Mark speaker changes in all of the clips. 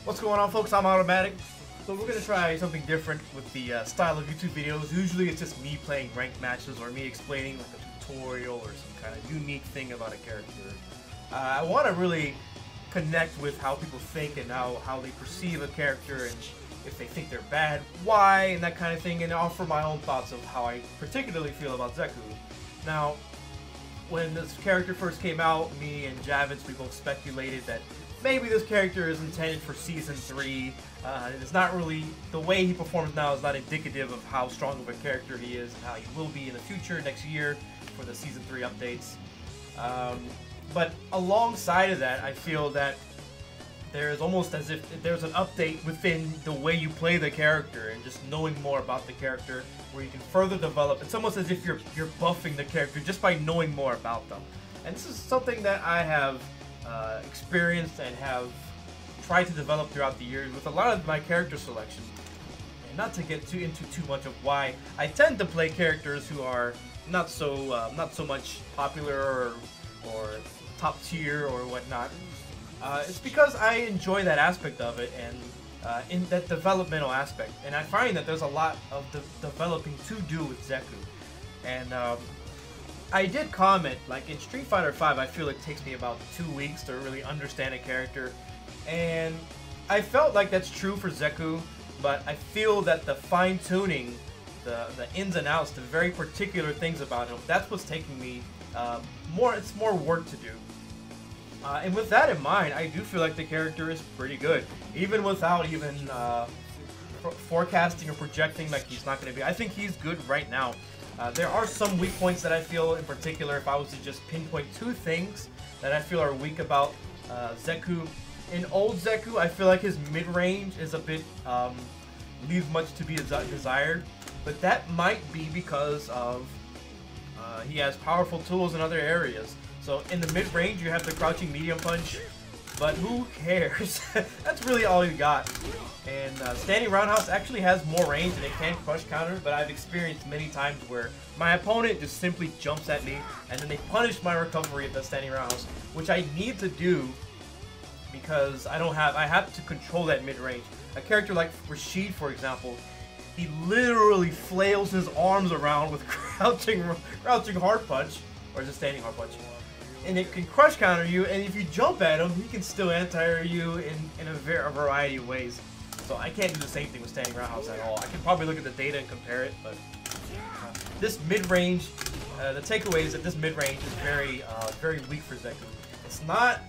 Speaker 1: What's going on, folks? I'm AutoMattock. So we're going to try something different with the style of YouTube videos. Usually it's just me playing ranked matches or me explaining like a tutorial or some kind of unique thing about a character. I want to really connect with how people think and how they perceive a character, and if they think they're bad, why, and that kind of thing, and offer my own thoughts of how I particularly feel about Zeku. Now, when this character first came out, me and Javits, we both speculated that maybe this character is intended for Season 3. It's not really, the way he performs now is not indicative of how strong of a character he is and how he will be in the future, next year, for the Season 3 updates. But alongside of that, I feel that there's almost as if there's an update within the way you play the character and just knowing more about the character where you can further develop. It's almost as if you're buffing the character just by knowing more about them. And this is something that I have experienced and have tried to develop throughout the years with a lot of my character selection. And not to get into too much of why I tend to play characters who are not so much popular or top tier or whatnot. It's because I enjoy that aspect of it and in that developmental aspect. And I find that there's a lot of developing to do with Zeku. And I did comment, like in Street Fighter V, I feel it takes me about 2 weeks to really understand a character. And I felt like that's true for Zeku, but I feel that the fine-tuning, the ins and outs, the very particular things about him, that's what's taking me it's more work to do. And with that in mind, I do feel like the character is pretty good, even without even forecasting or projecting like he's not going to be. I think he's good right now. There are some weak points that I feel in particular, if I was to just pinpoint two things that I feel are weak about Zeku. In old Zeku, I feel like his mid-range is a bit, leaves much to be desired, but that might be because of he has powerful tools in other areas. So in the mid-range, you have the crouching medium punch, but who cares? That's really all you got. And standing roundhouse actually has more range and it can crush counter, but I've experienced many times where my opponent just simply jumps at me and then they punish my recovery of the standing roundhouse, which I need to do because I have to control that mid-range. A character like Rashid, for example, he literally flails his arms around with crouching hard punch, or just standing hard punch. And it can crush counter you, and if you jump at him, he can still anti-air you in a variety of ways. So I can't do the same thing with standing roundhouse at all. I can probably look at the data and compare it, but this mid-range, the takeaway is that this mid-range is very weak for Zeku. It's not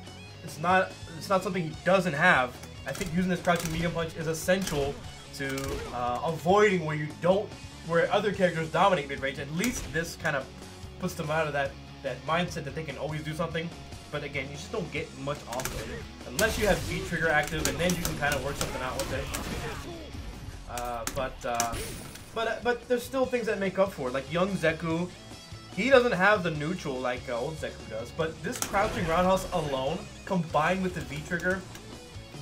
Speaker 1: something he doesn't have. I think using this crouching medium punch is essential to avoiding where other characters dominate mid-range. At least this kind of puts them out of that mindset that they can always do something. But again, you just don't get much off of it unless you have V-trigger active, and then you can kind of work something out with it. But there's still things that make up for it. Like young Zeku, he doesn't have the neutral like old Zeku does. But this crouching roundhouse alone, combined with the V-trigger,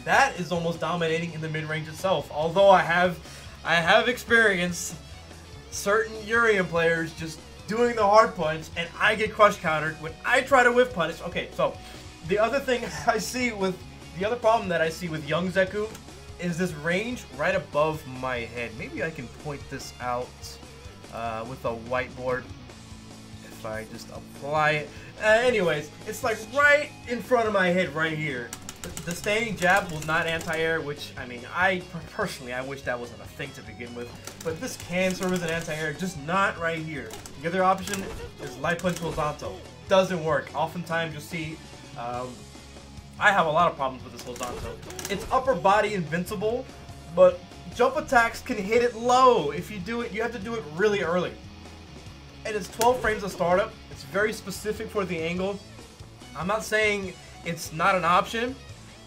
Speaker 1: that is almost dominating in the mid-range itself. Although I have experienced certain Urian players just doing the hard punch, and I get crush countered when I try to whiff punish. Okay, so the other problem that I see with young Zeku is this range right above my head. Maybe I can point this out with a whiteboard if I just apply it. Anyways, it's like right in front of my head right here. The standing jab will not anti-air, which, I mean, personally, I wish that wasn't a thing to begin with. But this can serve as an anti-air, just not right here. The other option is light punch horizontal. Doesn't work. Oftentimes, you'll see, I have a lot of problems with this horizontal. It's upper body invincible, but jump attacks can hit it low. If you do it, you have to do it really early. And it's 12 frames of startup. It's very specific for the angle. I'm not saying it's not an option,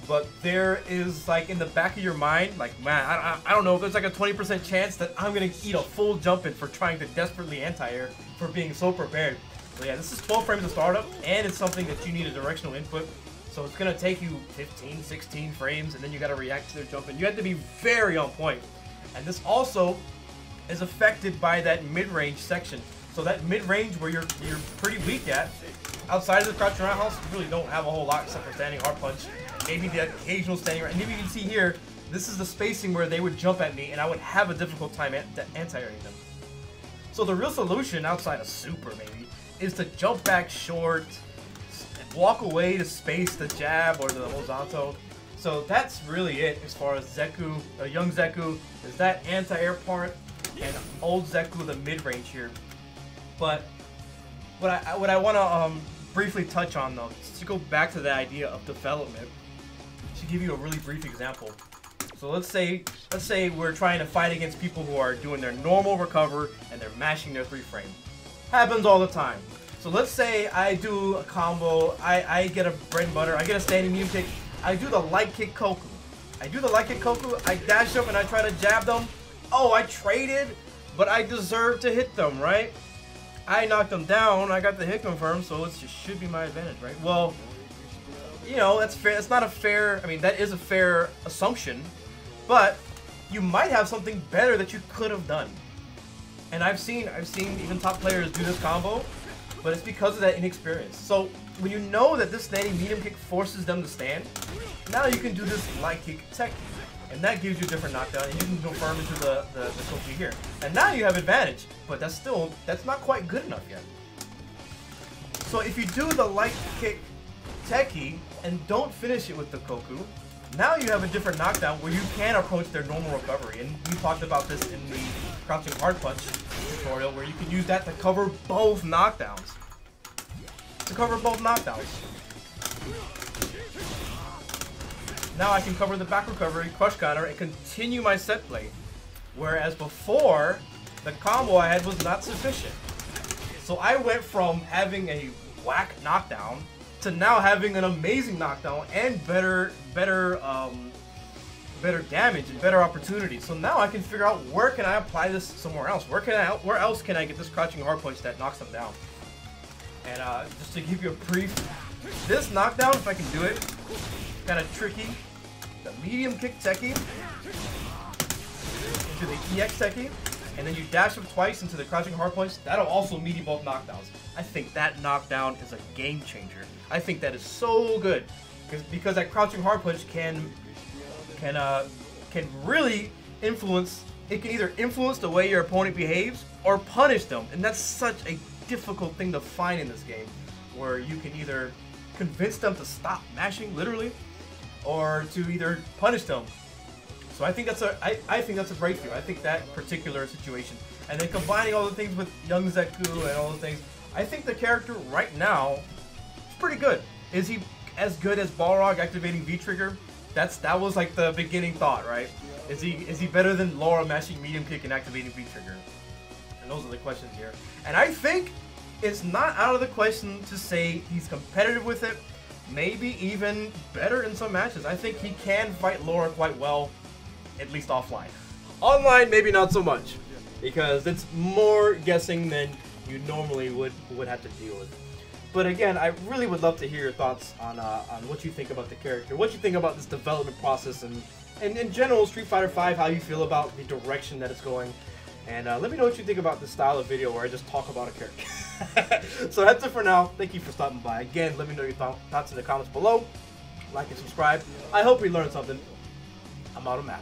Speaker 1: but there is, like, in the back of your mind, like, man, I don't know if there's like a 20% chance that I'm going to eat a full jump in for trying to desperately anti-air for being so prepared. So yeah, this is 12 frames of startup, and it's something that you need a directional input. So it's going to take you 15, 16 frames, and then you got to react to their jump in. You have to be very on point. And this also is affected by that mid-range section. So that mid-range where you're pretty weak at, outside of the crouch roundhouse, you really don't have a whole lot except for standing hard punch maybe the occasional standing right. And if you can see here, this is the spacing where they would jump at me and I would have a difficult time anti-airing them. So the real solution outside of super maybe is to jump back short, walk away to space the jab or the horizontal. So that's really it as far as Zeku, young Zeku, is that anti-air part, and old Zeku, the mid-range here. But what I want to briefly touch on though, is to go back to the idea of development, to give you a really brief example. So let's say we're trying to fight against people who are doing their normal recover and they're mashing their 3-frame. Happens all the time. So let's say I do a combo, I get a bread and butter, I get a standing medium kick, I do the light kick Koku. I dash up and I try to jab them. Oh, I traded, but I deserve to hit them, right? I knocked them down, I got the hit confirmed, so it just should be my advantage, right? Well, you know, that's fair. That's not a fair, I mean, that is a fair assumption, but you might have something better that you could have done. And I've seen even top players do this combo, but it's because of that inexperience. So when you know that this standing medium kick forces them to stand, now you can do this light kick tech, and that gives you a different knockdown, and you can confirm into the Koku here. And now you have advantage, but that's not quite good enough yet. So if you do the light kick techie and don't finish it with the Koku, now you have a different knockdown where you can approach their normal recovery. And we talked about this in the crouching hard punch tutorial, where you can use that to cover both knockdowns. Now I can cover the back recovery, crush counter, and continue my set play. Whereas before, the combo I had was not sufficient. So I went from having a whack knockdown to now having an amazing knockdown and better damage and better opportunity. So now I can figure out where can I apply this somewhere else. Where else can I get this crouching hard punch that knocks them down? And just to give you a brief, this knockdown, if I can do it, kind of tricky. The medium kick techie into the EX techie, and then you dash up twice into the crouching hard punch. That'll also meet you both knockdowns. I think that knockdown is a game changer. I think that is so good because that crouching hard punch can really influence. It can either influence the way your opponent behaves or punish them, and that's such a difficult thing to find in this game, where you can either convince them to stop mashing, literally, or to either punish them. So I think that's a breakthrough. I think that particular situation, and then combining all the things with young Zeku and all the things, I think the character right now is pretty good. Is he as good as Balrog activating V-Trigger? That was like the beginning thought, right? Is he better than Laura mashing medium kick and activating V-Trigger? And those are the questions here. And I think it's not out of the question to say he's competitive with it, maybe even better in some matches. I think he can fight Laura quite well, at least offline. Online, maybe not so much, because it's more guessing than you normally would have to deal with. But again, I really would love to hear your thoughts on what you think about the character, what you think about this development process, and in general, Street Fighter V, how you feel about the direction that it's going. And let me know what you think about this style of video where I just talk about a character. So that's it for now. Thank you for stopping by. Again, let me know your thoughts in the comments below. Like and subscribe. I hope we learned something. I'm AutoMattock.